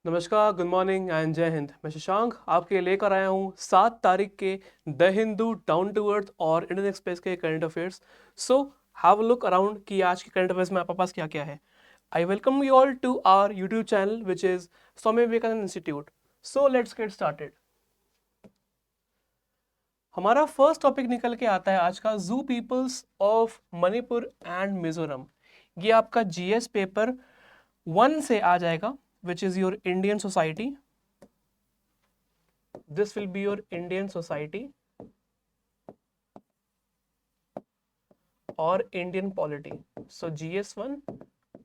नमस्कार, good morning and जय हिंद। मैं शशांक आपके लिए लेकर आया हूँ 7 तारीख के the Hindu, down to earth और इंडियन एक्सप्रेस के current affairs. So have a look around कि आज के करंट अफेयर्स में आपके पास क्या क्या है। I welcome you all to our YouTube channel which is Swami Vivekananda institute. So let's get started. हमारा फर्स्ट टॉपिक निकल के आता है आज का, Zo peoples of Manipur and Mizoram. ये आपका जीएस पेपर 1 से आ जाएगा, which is your Indian society. This will be your Indian society और इंडियन पॉलिटी। सो GS1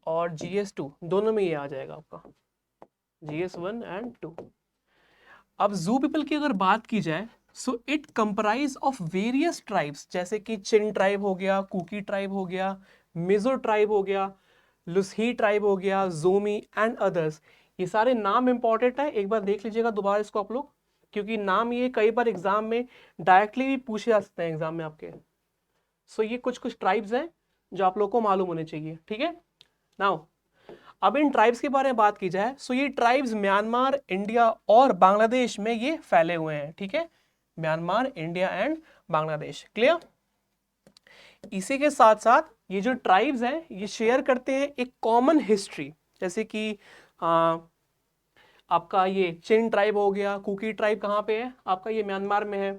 और GS2 दोनों में ये आ जाएगा आपका, GS1 एंड 2। अब जू पीपल की अगर बात की जाए, so it comprise of various tribes, जैसे कि चिन ट्राइब हो गया, कुकी ट्राइब हो गया, मिजो ट्राइब हो गया, लुसही ट्राइब हो गया, जोमी एंड अदर्स। ये सारे नाम इंपॉर्टेंट है, एक बार देख लीजिएगा दोबारा इसको आप लोग, क्योंकि नाम ये कई बार एग्जाम में डायरेक्टली भी पूछे जा सकते हैं एग्जाम में आपके। सो ये कुछ कुछ ट्राइब्स हैं जो आप लोग को मालूम होने चाहिए, ठीक है। नाउ अब इन ट्राइब्स के बारे में बात की जाए, सो ये ट्राइब्स म्यांमार, इंडिया और बांग्लादेश में ये फैले हुए हैं, ठीक है। Myanmar, India and Bangladesh, clear. इसी के साथ साथ ये जो ट्राइब्स हैं ये शेयर करते हैं एक कॉमन हिस्ट्री, जैसे कि आपका ये चिन ट्राइब हो गया, कुकी ट्राइब कहाँ पे है आपका, ये म्यांमार में है,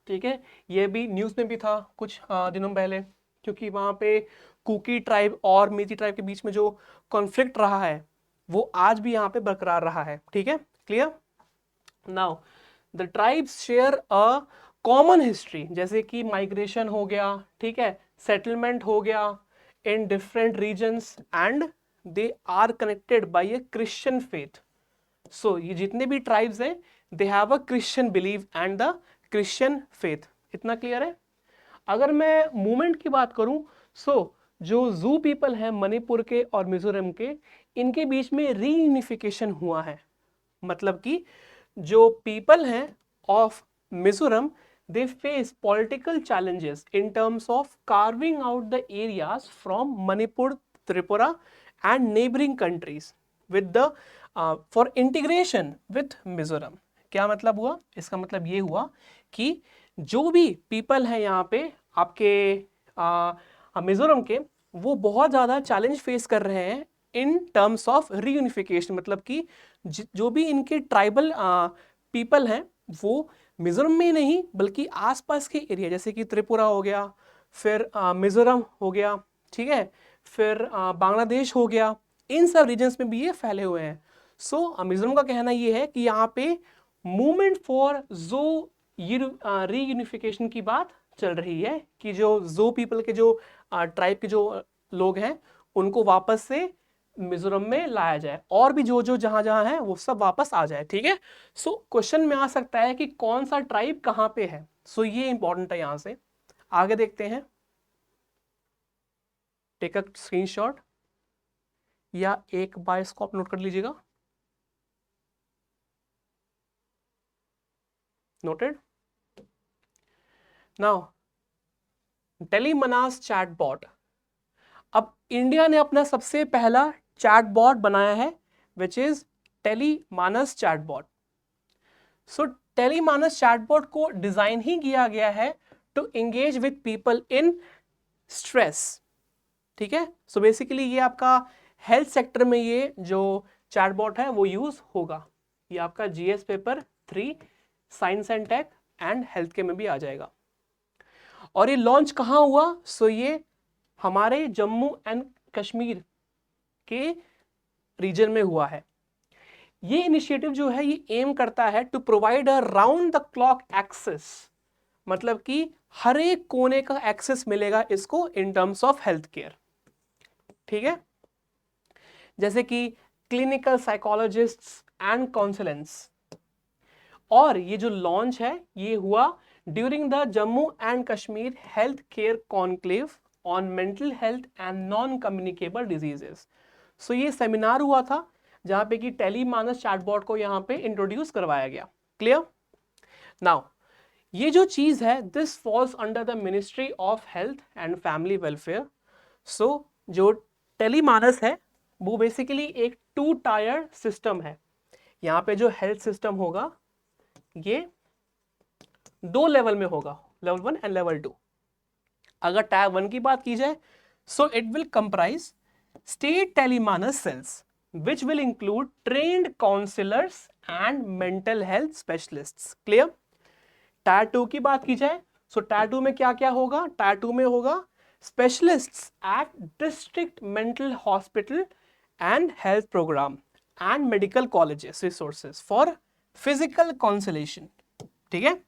ठीक है। ये भी न्यूज़ में भी था कुछ दिनों पहले, क्योंकि वहाँ पे कुकी ट्राइब और मेती ट्राइब के बीच में जो कॉन्फ्लिक्ट रहा है वो आज भी यहाँ पे बरकरार रहा है, ठीक है, clear. Now the tribes share a common history, जैसे कि माइग्रेशन हो गया, ठीक है, सेटलमेंट हो गया in different regions and they are connected by a Christian faith. So ये जितने भी ट्राइब्स हैं they have a Christian believe and the Christian faith. इतना क्लियर है। अगर मैं मूवमेंट की बात करूं, सो जो जू पीपल हैं मणिपुर के और मिजोरम के, इनके बीच में रीयूनिफिकेशन हुआ है। मतलब कि जो पीपल हैं of Mizoram, they face political challenges in terms of carving out the areas from Manipur, Tripura and neighbouring countries with the for integration with Mizoram. क्या मतलब हुआ इसका? मतलब ये हुआ कि जो भी पीपल हैं यहाँ पे आपके मिजोरम के, वो बहुत ज़्यादा चैलेंज फेस कर रहे हैं इन टर्म्स ऑफ रीयूनिफिकेशन। मतलब कि जो भी इनके ट्राइबल पीपल हैं वो मिजोरम में नहीं बल्कि आसपास के एरिया, जैसे कि त्रिपुरा हो गया, फिर मिजोरम हो गया, ठीक है, फिर बांग्लादेश हो गया, इन सब रीजन्स में भी ये फैले हुए हैं। सो मिजोरम का कहना ये है कि यहाँ पे मूवमेंट फॉर जो रीयूनिफिकेशन की बात चल रही है, कि जो पीपल के जो ट्राइब के जो लोग हैं उनको वापस से मिजोरम में लाया जाए, और भी जो जो जहां जहां है वो सब वापस आ जाए, ठीक है। सो क्वेश्चन में आ सकता है कि कौन सा ट्राइब कहां पे है। सो ये इंपॉर्टेंट है। यहां से आगे देखते हैं, टेक अ स्क्रीनशॉट या एक बार इसको आप नोट कर लीजिएगा। नोटेड। Now TeleMANAS chatbot. अब इंडिया ने अपना सबसे पहला चैटबॉट बनाया है, which is TeleMANAS chatbot. So TeleMANAS chatbot को डिजाइन ही किया गया है to engage with people in stress, ठीक है। सो बेसिकली ये आपका हेल्थ सेक्टर में ये जो चैटबॉट है वो यूज होगा। ये आपका GS paper 3 science and tech and health के में भी आ जाएगा। और ये लॉन्च कहाँ हुआ? सो ये हमारे जम्मू एंड कश्मीर के रीजन में हुआ है। ये इनिशिएटिव जो है ये एम करता है to provide a round the clock access, मतलब कि हर एक कोने का एक्सेस मिलेगा इसको in terms of health care, ठीक है। जैसे कि क्लिनिकल साइकोलॉजिस्ट्स एंड काउंसलेंस। और ये जो लॉन्च है ये हुआ during the Jammu and Kashmir health care conclave on mental health and non communicable diseases. So ये सेमिनार हुआ था जहां पे कि टेलीमानस चैटबॉट को यहाँ पे इंट्रोड्यूस करवाया गया, क्लियर। नाउ ये जो चीज है this falls under the ministry of health and family welfare. So जो टेलीमानस है वो बेसिकली एक 2 टायर सिस्टम है। यहाँ पे जो हेल्थ सिस्टम होगा ये 2 लेवल में होगा, लेवल 1 एंड लेवल 2। अगर टायर 1 की बात की जाए, so it will comprise state Tele MANAS cells which will include trained counselors and mental health specialists। Clear? Tier 2 की बात की जाए, सो टायर 2 में क्या क्या होगा? टायर 2 में होगा specialists at district mental hospital and health programme and medical colleges resources for physical consultation. ठीक है?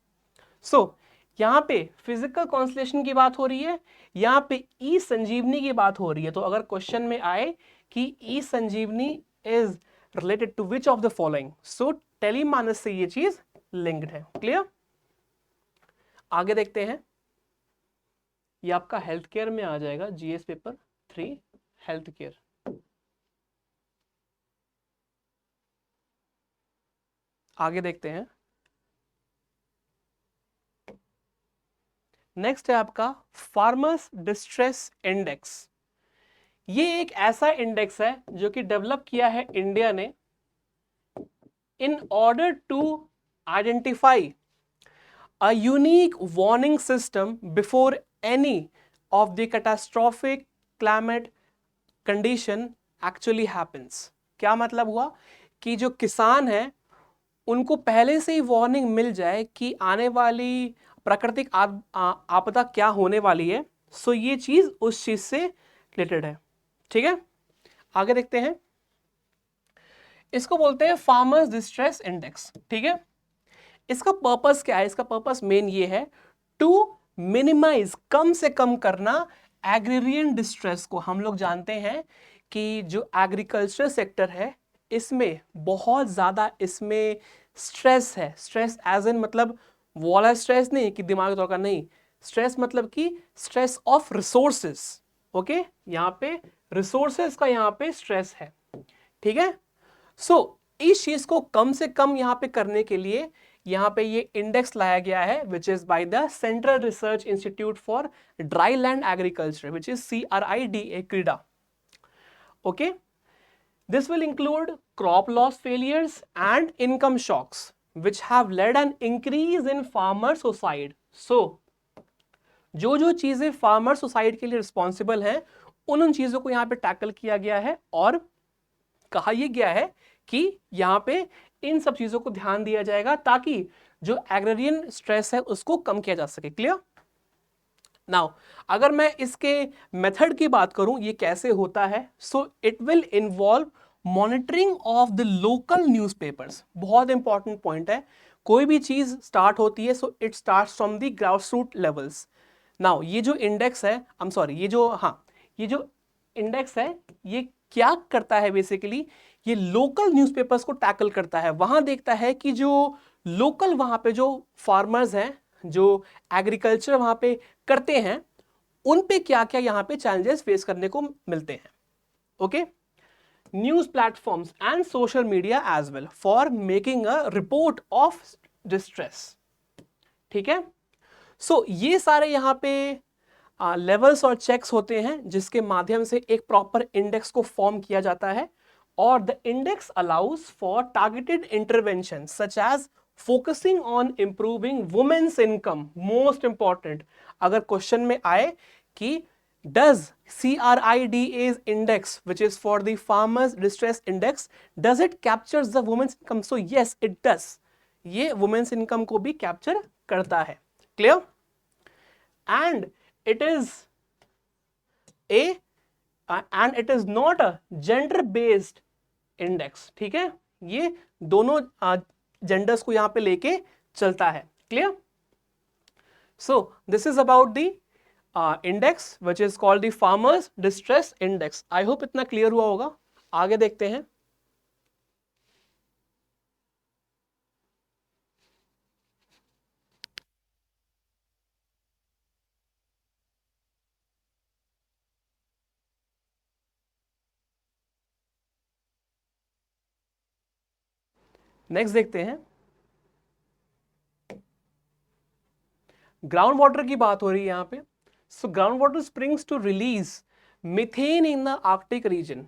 सो यहाँ पे फिजिकल काउंसलेशन की बात हो रही है, यहाँ पे ई संजीवनी की बात हो रही है। तो अगर क्वेश्चन में आए कि e Sanjeevani is related to which of the following, so TeleMANAS से ये चीज लिंक्ड है। क्लियर? आगे देखते हैं, ये आपका हेल्थ केयर में आ जाएगा, जीएस पेपर 3 हेल्थ केयर। आगे देखते हैं, नेक्स्ट है आपका फार्मर्स डिस्ट्रेस इंडेक्स। ये एक ऐसा इंडेक्स है जो कि डेवलप किया है इंडिया ने in order to identify a unique warning system before any of the catastrophic climate condition actually happens. क्या मतलब हुआ कि जो किसान है उनको पहले से ही वार्निंग मिल जाए कि आने वाली प्राकृतिक आपदा क्या होने वाली है। सो ये चीज उस चीज से रिलेटेड है। ठीक है? आगे देखते हैं, इसको बोलते हैं फार्मर्स डिस्ट्रेस इंडेक्स। ठीक है? इसका पर्पस क्या है? इसका पर्पस मेन ये है टू मिनिमाइज, कम से कम करना एग्रीरियन डिस्ट्रेस को। हम लोग जानते हैं कि जो एग्रीकल्चर सेक्टर है इसमें बहुत ज्यादा इसमें स्ट्रेस है। स्ट्रेस एज इन मतलब वो वाला स्ट्रेस नहीं कि दिमागी तौर का, नहीं, स्ट्रेस मतलब कि स्ट्रेस ऑफ रिसोर्सेस। ओके, यहाँ पे रिसोर्सेस का यहाँ पे स्ट्रेस है। ठीक है? सो इस चीज को कम से कम यहाँ पे करने के लिए यहाँ पे ये इंडेक्स लाया गया है, which is by the central research institute for dry land agriculture, which is CRIDA, क्रीडा। Okay, this will include crop loss failures and income shocks which have led an increase in farmer suicide। so जो चीजें farmer suicide के लिए responsible हैं उन चीजों को यहाँ पे टैकल किया गया है और कहा यह गया है कि यहाँ पे इन सब चीजों को ध्यान दिया जाएगा ताकि जो एग्रेरियन स्ट्रेस है उसको कम किया जा सके। क्लियर? नाउ अगर मैं इसके मेथड की बात करूं ये कैसे होता है, so it will involve monitoring of the local newspapers. बहुत इंपॉर्टेंट पॉइंट है, कोई भी चीज स्टार्ट होती है so it starts from the ground root levels. Now ये जो इंडेक्स है, आई एम सॉरी, ये जो इंडेक्स है ये क्या करता है बेसिकली, ये लोकल न्यूज़पेपर्स को टैकल करता है। वहां देखता है कि जो लोकल वहां पे जो फार्मर्स हैं, जो एग्रीकल्चर वहां पे करते हैं, उन पे क्या क्या यहां पे चैलेंजेस फेस करने को मिलते हैं। Okay, news platforms and social media as well for making a report of distress. ठीक है? सो ये सारे यहां पे लेवल्स और चेक्स होते हैं जिसके माध्यम से एक प्रॉपर इंडेक्स को फॉर्म किया जाता है और the index allows for targeted intervention such as focusing on improving women's income. Most important, अगर क्वेश्चन में आए कि does CRIDA's index, which is for the farmers distress index, does it captures the women's income? So yes it does, ये women's income को भी capture करता है। Clear? and it is not a gender based index। ठीक है? ये दोनों genders को यहां पे लेके चलता है। Clear? so this is about the index which is called the farmers distress index। I hope इतना क्लियर हुआ होगा। आगे देखते हैं, नेक्स्ट देखते हैं, ग्राउंड वाटर की बात हो रही है यहां पे। So ground water springs to release methane in the Arctic region.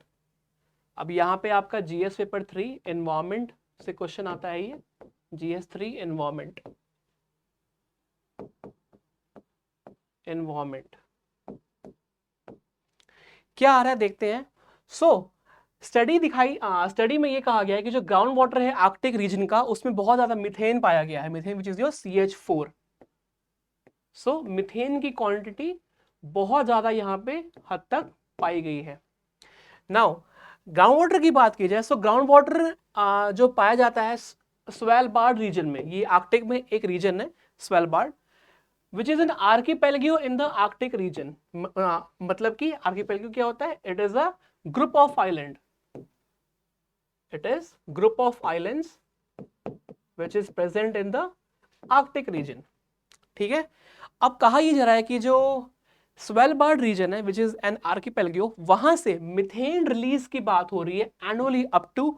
अब यहां पे आपका जीएस पेपर 3 एनवायरमेंट से क्वेश्चन आता है ये GS3 एनवायरमेंट। क्या आ रहा है देखते हैं। स्टडी में ये कहा गया है कि जो ग्राउंड वाटर है आर्कटिक रीजन का, उसमें बहुत ज्यादा मीथेन पाया गया है, methane which is your CH4। So methane की क्वांटिटी बहुत ज्यादा यहाँ पे हद तक पाई गई है। नाउ ग्राउंड वाटर की बात की जाए, सो ग्राउंड वाटर जो पाया जाता है स्वेलबार्ड रीजन में, ये आर्कटिक में एक रीजन है Svalbard, which is an archipelago in the Arctic region. मतलब कि आर्कीपेलगियो क्या होता है? It is a group of island, it is group of islands which is present in the Arctic region। ठीक है, अब कहा ये जा रहा है कि जो स्वेलबार्ड रीजन है विच इज एन आर्कीपेलगियो, वहां से मिथेन रिलीज की बात हो रही है annually up to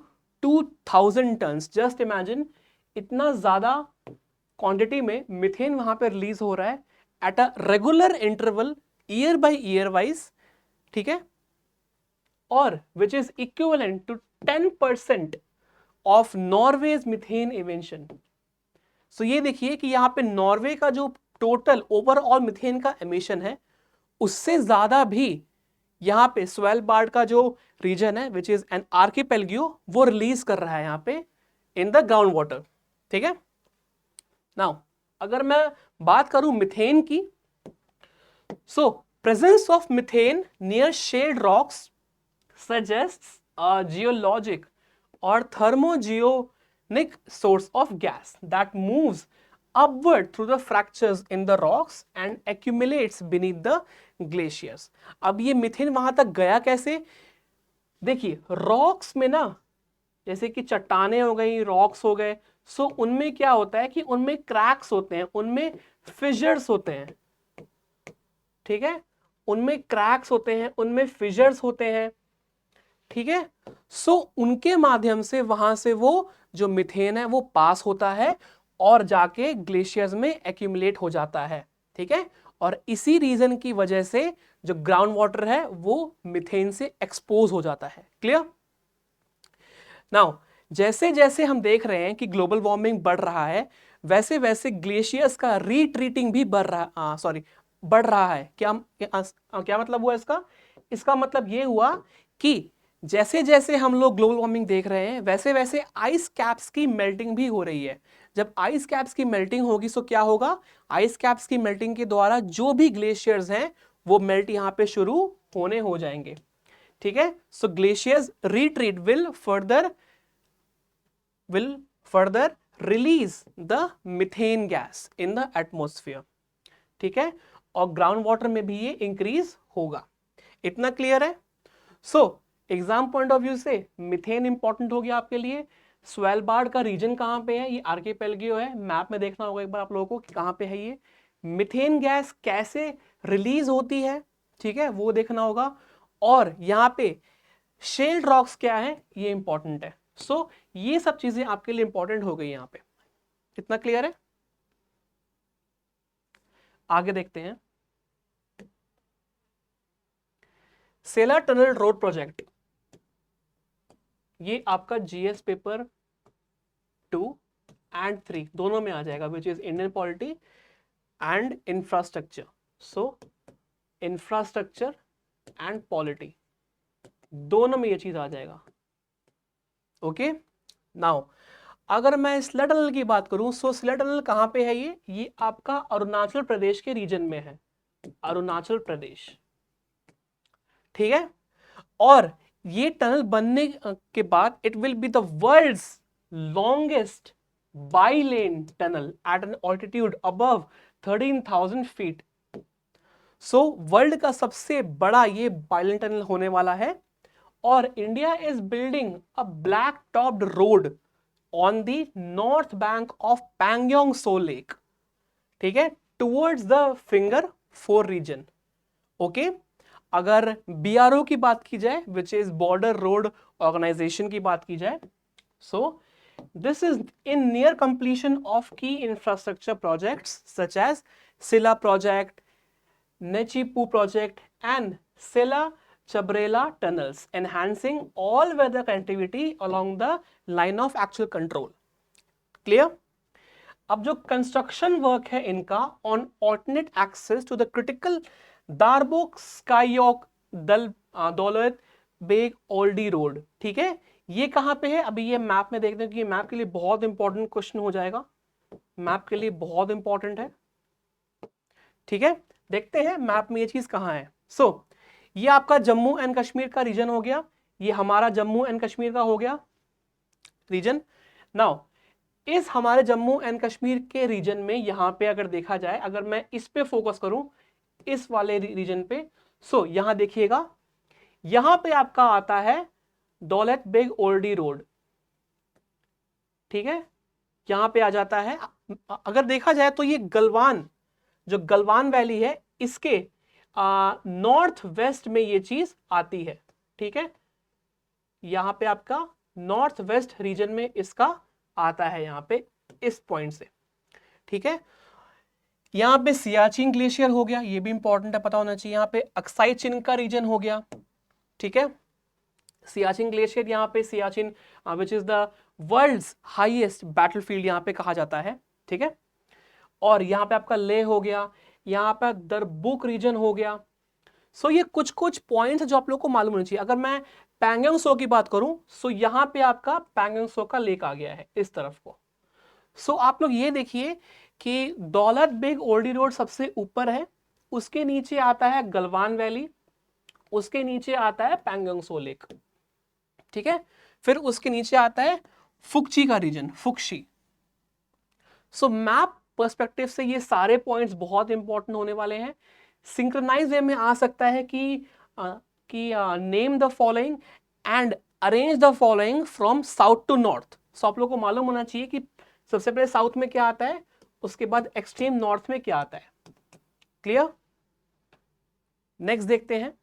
2000 tons. Just imagine, इतना ज्यादा क्वांटिटी में मिथेन वहां पे रिलीज हो रहा है at a regular interval, year by year wise. ठीक है, और which is equivalent to 10% of Norway's methane emission. So ये देखिए कि यहां पे नॉर्वे का जो टोटल ओवरऑल मिथेन का एमिशन है, उससे ज्यादा भी यहां पे स्वेलबार्ड का जो रीजन है विच इज एन आर्कीपेलगियो, वो रिलीज कर रहा है यहां पे इन द ग्राउंड वाटर। ठीक है, नाउ अगर मैं बात करूं मिथेन की, so presence of methane near shed rocks suggests a geologic or thermogeonic source of gas that moves upward through the fractures in the rocks and accumulates beneath the glaciers। अब ये methane वहां तक गया कैसे? देखिए, rocks में ना, जैसे कि चट्टाने हो गई, रॉक्स हो गए, सो उनमें क्या होता है कि उनमें क्रैक्स होते हैं, उनमें फिजर्स होते हैं। ठीक है, उनमें क्रैक्स होते हैं, उनमें फिजर्स होते हैं। ठीक है, सो उनके माध्यम से वहां से वो जो मिथेन है वो पास होता है और जाके ग्लेशियर्स में एक्यूमुलेट हो जाता है। ठीक है, और इसी रीजन की वजह से जो ग्राउंड वाटर है वो मिथेन से एक्सपोज हो जाता है। क्लियर? नाउ जैसे जैसे हम देख रहे हैं कि ग्लोबल वार्मिंग बढ़ रहा है, वैसे वैसे ग्लेशियर्स का रीट्रीटिंग भी बढ़ रहा है। क्या मतलब हुआ इसका? इसका मतलब ये हुआ कि जैसे जैसे हम लोग ग्लोबल वार्मिंग देख रहे हैं, वैसे वैसे आइस कैप्स की मेल्टिंग भी हो रही है। जब आइस कैप्स की मेल्टिंग होगी तो क्या होगा? आइस कैप्स की मेल्टिंग के द्वारा जो भी ग्लेशियर्स हैं वो मेल्ट यहां पे शुरू होने हो जाएंगे। ठीक है, so glaciers retreat will further release the methane gas in the atmosphere. ठीक है, और ग्राउंड वाटर में भी ये इंक्रीज होगा। इतना क्लियर है? So exam point of view से मिथेन इंपॉर्टेंट हो गया आपके लिए। स्वेलबार्ड का रीजन कहां पे है? ये आर्कीपेलगियो है। मैप में देखना होगा एक बार आप लोगों को कि कहां पे है ये। मिथेन गैस कैसे रिलीज होती है, ठीक है, वो देखना होगा। और यहां पे शेल्ड रॉक्स क्या है, ये इंपॉर्टेंट है। सो ये सब चीजें आपके लिए इंपॉर्टेंट हो गई यहां पे। कितना क्लियर है? आगे देखते हैं। सेला टनल रोड प्रोजेक्ट, ये आपका जीएस पेपर 2 एंड 3 दोनों में आ जाएगा, which is Indian polity and infrastructure. So infrastructure and polity दोनों में ये चीज आ जाएगा। ओके, नाउ अगर मैं स्लेट टनल की बात करूं, सो स्लेट टनल कहां पे है? ये आपका अरुणाचल प्रदेश के रीजन में है, अरुणाचल प्रदेश। ठीक है, और ये टनल बनने के बाद it will be the world's longest bi lane tunnel at an altitude above 13,000 feet. So world का सबसे बड़ा ये बाइलेन टनल होने वाला है। और India is building a black topped road on the north bank of Pangong Tso lake. ठीक है, towards the finger 4 region. Okay, अगर बीआरओ की बात की जाए, which is border road organisation की बात की जाए, so this is in near completion of की infrastructure projects such as Sela project, Nechiphu project and Sela Chabrela tunnels, enhancing all weather connectivity along the line of actual control. Clear? अब जो construction work है इनका on alternate access to the critical Darbuk Shyok Daulat Beg Oldi road, ठीक है, ये कहां पे है? अभी ये मैप में देखते हैं कि मैप के लिए बहुत इंपॉर्टेंट क्वेश्चन हो जाएगा, मैप के लिए बहुत इंपॉर्टेंट है, ठीक है। देखते हैं मैप में ये चीज कहां है। सो ये आपका जम्मू एंड कश्मीर का रीजन हो गया, ये हमारा जम्मू एंड कश्मीर का हो गया रीजन। नाउ इस हमारे जम्मू एंड कश्मीर के रीजन में यहां पे अगर देखा जाए, अगर मैं इस पे फोकस करूं, इस वाले रीजन पे, सो यहां देखिएगा, यहां पे आपका आता है दौलत बेग ओल्डी रोड, ठीक है, यहां पे आ जाता है। अगर देखा जाए तो ये गलवान, जो गलवान वैली है, इसके नॉर्थ वेस्ट में ये चीज आती है, ठीक है, यहां पे आपका नॉर्थ वेस्ट रीजन में इसका आता है, यहां पे इस पॉइंट से, ठीक है। यहां पे सियाचिन ग्लेशियर हो गया, ये भी इंपॉर्टेंट है, पता होना चाहिए। यहां पे अक्साई चिन का रीजन हो गया, ठीक है, सियाचिन ग्लेशियर, यहां पे Siachen which is the world's highest battlefield यहां पे कहा जाता है, ठीक है। और यहां पे आपका ले हो गया, यहां पे दरबुक रीजन हो गया। सो ये कुछ कुछ पॉइंट्स जो आप लोग को मालूम होना चाहिए। अगर मैं पैंगोंग सो की बात करूं, सो यहां पे आपका पैंगोंग सो का लेक आ गया है इस तरफ को। सो आप लोग ये देखिए कि दौलत बेग ओल्डी रोड सबसे ऊपर है, उसके नीचे आता है गलवान वैली, उसके नीचे आता है पैंगोंग सो लेक, ठीक है, फिर उसके नीचे आता है फुक्ची का रीजन, फुक्शी। सो मैप पर्सपेक्टिव से ये सारे पॉइंट्स बहुत इंपॉर्टेंट होने वाले हैं। सिंक्रोनाइज वे में आ सकता है कि name the following and arrange the following from south to north. So आप लोगों को मालूम होना चाहिए कि सबसे पहले साउथ में क्या आता है, उसके बाद एक्सट्रीम नॉर्थ में क्या आता है। क्लियर? नेक्स्ट देखते हैं।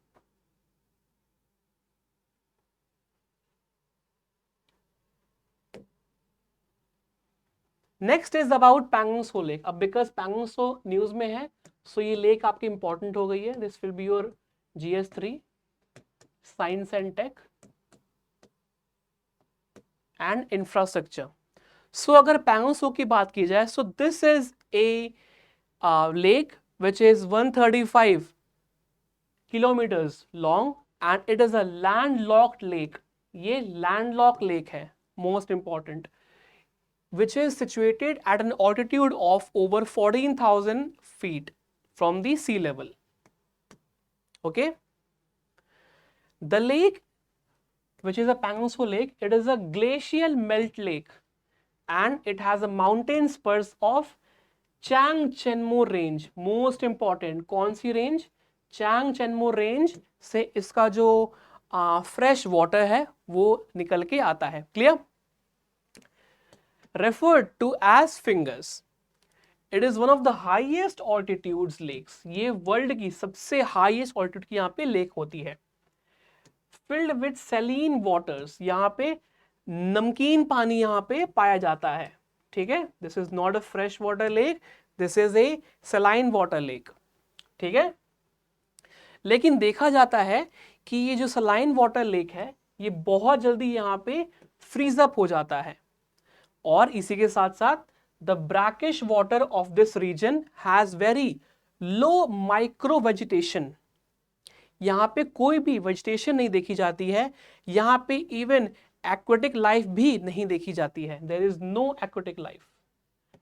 Next is about Pangong so lake. अब बिकॉज पैंगोंग सो न्यूज में है, सो ये लेक आपकी इंपॉर्टेंट हो गई है। This will be your GS3 science and tech and infrastructure. So अगर पैंगोंग सो की बात की जाए, so this is a lake which is 135 kilometres long and it is a landlocked lake. ये लैंडलॉक लेक है, most important, which is situated at an altitude of over 14,000 feet from the sea level. Okay, the lake, which is a Pangong Tso lake, it is a glacial melt lake and it has a mountain spurs of Changchenmo range. Most important, कौन सी range? Changchenmo range से इसका जो fresh water है वो निकल के आता है। Clear? Referred to as Fingers. It is one of the highest altitudes lakes. ये वर्ल्ड की सबसे हाईएस्ट ऑल्टीट्यूड की यहाँ पे लेक होती है। Filled with saline waters. यहाँ पे नमकीन पानी यहाँ पे पाया जाता है, ठीक है। This is not a fresh water lake. This is a saline water lake. ठीक है। लेकिन देखा जाता है कि ये जो saline water lake है, ये बहुत जल्दी यहाँ पे फ्रीज अप हो जाता है। और इसी के साथ साथ the brackish water of this region has very low micro vegetation. यहां पे कोई भी वेजिटेशन नहीं देखी जाती है, यहां पे इवन एक्वेटिक लाइफ भी नहीं देखी जाती है। There is no aquatic life,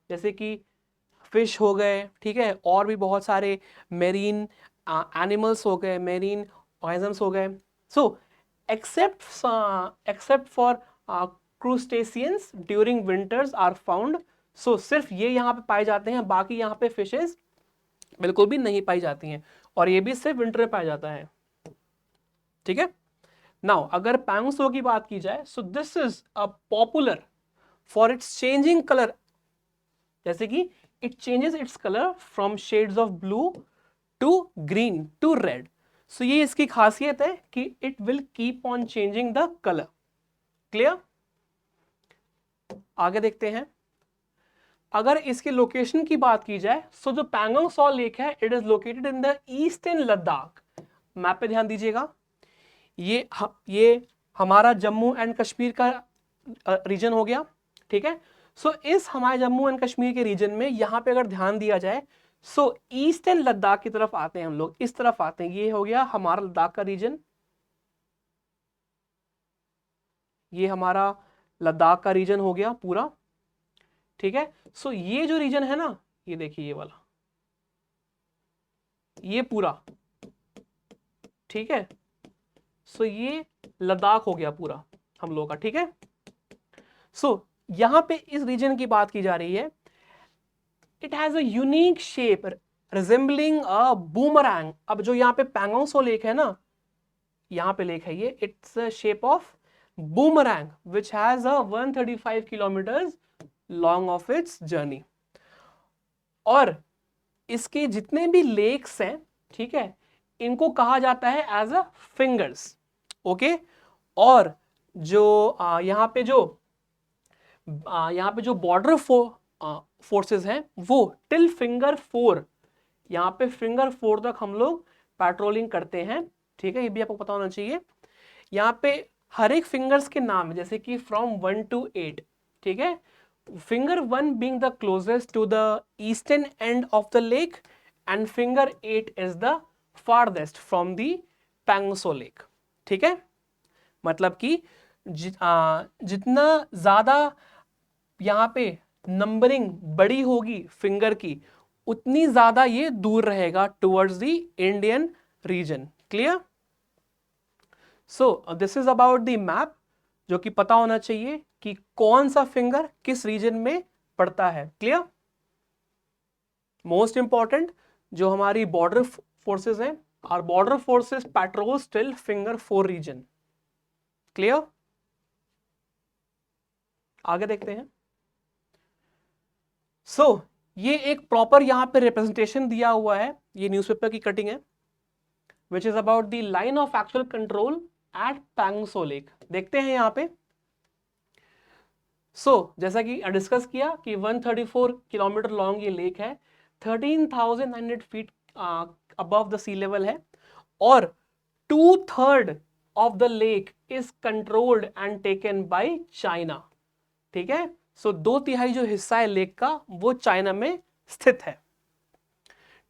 जैसे कि फिश हो गए, ठीक है, और भी बहुत सारे मेरीन एनिमल्स हो गए, मेरीन ऑर्गेनिजम्स हो गए। So except for crustaceans during winters are found. So सिर्फ ये यहाँ पे पाए जाते हैं, बाकी यहाँ पे फिशेस बिल्कुल भी नहीं पाई जाती हैं, और ये भी सिर्फ विंटर में पाया जाता है, ठीक है। नाउ अगर पैंगोंग सो की बात की जाए, so this is a popular for its changing colour, जैसे कि it changes its colour from shades of blue to green to red. So ये इसकी खासियत है कि it will keep on changing the colour. Clear? आगे देखते हैं। अगर इसके लोकेशन की बात की जाए, सो जो पैंगोंग सो लेक है, it is located in the eastern Ladakh. Map पे ध्यान दीजिएगा, ये हमारा जम्मू एंड कश्मीर का रीजन हो गया, ठीक है। सो इस हमारे जम्मू एंड कश्मीर के रीजन में यहाँ पे अगर ध्यान दिया जाए, सो ईस्टर्न लद्दाख की तरफ आते हैं हम लोग, इस तरफ आते हैं, ये हो गया हमारा लद्दाख का रीजन, ये हमारा लद्दाख का रीजन हो गया पूरा, ठीक है। सो ये जो रीजन है ना, ये देखिए ये वाला, ये पूरा, ठीक है। सो ये लद्दाख हो गया पूरा हम लोग का, ठीक है। सो यहां पे इस रीजन की बात की जा रही है, it has a unique shape resembling a boomerang. अब जो यहाँ पे पैंगोंग सो लेक है ना, यहाँ पे लेक है ये, it's a shape of boomerang which has a 135 kilometres long of its journey. और इसके जितने भी लेक्स हैं, ठीक है, इनको कहा जाता है एज अ फिंगर्स, ओके। और जो यहाँ पे जो बॉर्डर फोर्सेस हैं वो टिल फिंगर 4, यहाँ पे फिंगर 4 तक हम लोग पेट्रोलिंग करते हैं, ठीक है। ये भी आपको पता होना चाहिए। यहाँ पे हर एक फिंगर्स के नाम है, जैसे कि फ्रॉम 1 to 8, ठीक है। Finger 1 being the closest to the eastern end of the lake and finger 8 is the farthest from the Pangso lake, ठीक है। मतलब कि जितना ज्यादा यहाँ पे नंबरिंग बड़ी होगी फिंगर की, उतनी ज्यादा ये दूर रहेगा towards the Indian reason. Clear? So this is about the map, जो कि पता होना चाहिए कि कौन सा फिंगर किस रीजन में पड़ता है। क्लियर? मोस्ट इंपॉर्टेंट, जो हमारी बॉर्डर फोर्सेस हैं, our border forces patrol still finger 4 region. Clear? आगे देखते हैं। सो ये एक प्रॉपर यहां पे रिप्रेजेंटेशन दिया हुआ है, ये न्यूज़पेपर की कटिंग है, which is about the line of actual control at Pangong Tso lake. देखते हैं यहां पे। जैसा कि डिस्कस किया कि 134 किलोमीटर लॉन्ग ये लेक है, 13,900 feet above the sea level है, और 2/3 of the lake is controlled and taken by China, ठीक है। 2/3 जो हिस्सा है लेक का वो चाइना में स्थित है,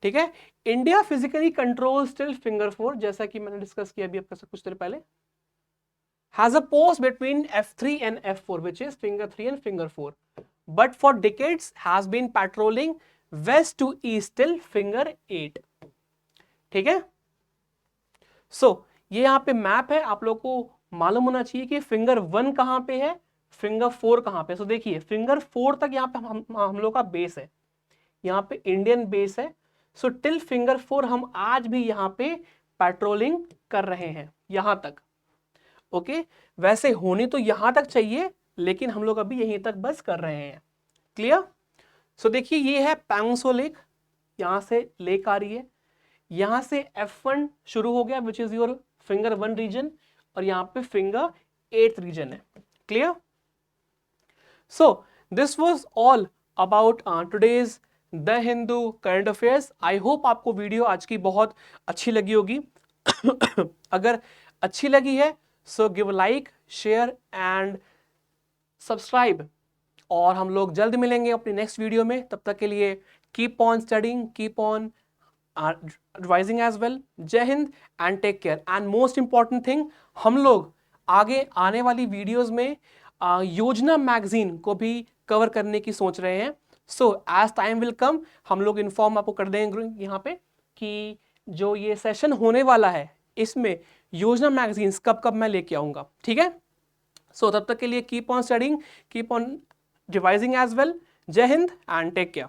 ठीक है। India physically control still finger 4, जैसा कि मैंने डिस्कस किया अभी आपके कुछ देर पहले, has a post between F3 and F4, which is finger 3 and finger 4, but for decades has been patrolling west to east till finger 8, ठीक है। ये यहाँ पे मैप है, आप लोग को मालूम होना चाहिए कि फिंगर 1 कहाँ पे है, फिंगर 4 कहाँ पे। देखिए फिंगर 4 तक यहाँ पे हम लोग का बेस है, यहाँ पे इंडियन बेस है। टिल फिंगर 4 हम आज भी यहाँ पे पेट्रोलिंग कर रहे हैं, यहाँ तक, ओके। वैसे होनी तो यहां तक चाहिए, लेकिन हम लोग अभी यहीं तक बस कर रहे हैं। क्लियर? देखिए ये है पैंगसो लेक, यहां से लेक आ रही है, यहां से F1 शुरू हो गया, which is your finger 1 region, और यहां पे फिंगर 8 रीजन है। Clear? This was all about today's the Hindu current affairs. I hope आपको वीडियो आज की बहुत अच्छी लगी होगी। अगर अच्छी लगी है, so give like, share and subscribe, और हम लोग जल्द मिलेंगे अपनी नेक्स्ट वीडियो में। तब तक के लिए keep on studying, keep on revising as well. जय Hind and take care. And most important thing, हम लोग आगे आने वाली वीडियोस में योजना मैगजीन को भी कवर करने की सोच रहे हैं। एज टाइम विल कम, हम लोग इन्फॉर्म आपको कर देंगे यहाँ पे कि जो ये सेशन होने वाला है, इसमें योजना मैगजीन्स कब कब मैं लेके आऊंगा, ठीक है। तब तक के लिए keep on studying, keep on revising as well. जय हिंद एंड टेक केयर।